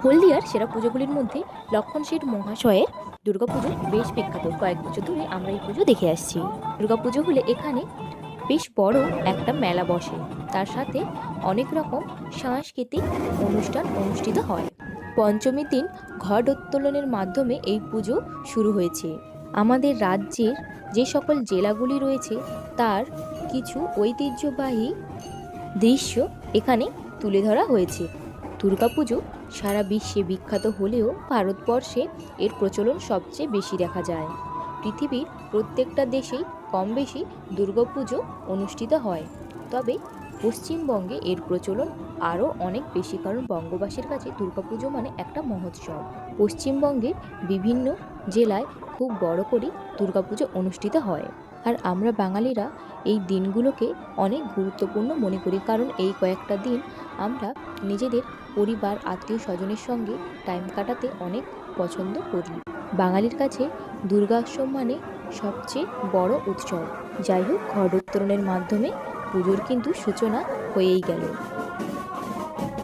হলদিয়ার সেরা পুজোগুলির মধ্যে লক্ষণ শেঠ মহাশয়ের দুর্গাপুজো বেশ বিখ্যাত। কয়েক বছর ধরে আমরা এই পুজো দেখে আসছি। দুর্গাপুজো হলে এখানে বেশ বড় একটা মেলা বসে, তার সাথে অনেক রকম সাংস্কৃতিক অনুষ্ঠান অনুষ্ঠিত হয়। পঞ্চমীর দিন ঘটোত্তোলনের মাধ্যমে এই পুজো শুরু হয়েছে। আমাদের রাজ্যের যে সকল জেলাগুলি রয়েছে তার কিছু ঐতিহ্যবাহী দৃশ্য এখানে তুলে ধরা হয়েছে। দুর্গাপুজো সারা বিশ্বে বিখ্যাত হলেও ভারতবর্ষে এর প্রচলন সবচেয়ে বেশি দেখা যায়। পৃথিবীর প্রত্যেকটা দেশেই কম বেশি দুর্গাপুজো অনুষ্ঠিত হয়, তবে পশ্চিমবঙ্গে এর প্রচলন আরও অনেক বেশি, কারণ বঙ্গবাসীর কাছে দুর্গাপুজো মানে একটা মহোৎসব। পশ্চিমবঙ্গের বিভিন্ন জেলায় খুব বড় করে দুর্গাপুজো অনুষ্ঠিত হয়, আর আমরা বাঙালিরা এই দিনগুলোকে অনেক গুরুত্বপূর্ণ মনে করি, কারণ এই কয়েকটা দিন আমরা নিজেদের পরিবার আত্মীয় স্বজনের সঙ্গে টাইম কাটাতে অনেক পছন্দ করি। বাঙালির কাছে দুর্গোৎসব মানে সবচেয়ে বড় উৎসব। যাই হোক, ঘটোত্তোলনের মাধ্যমে পুজোর কিন্তু সূচনা হয়েই গেল।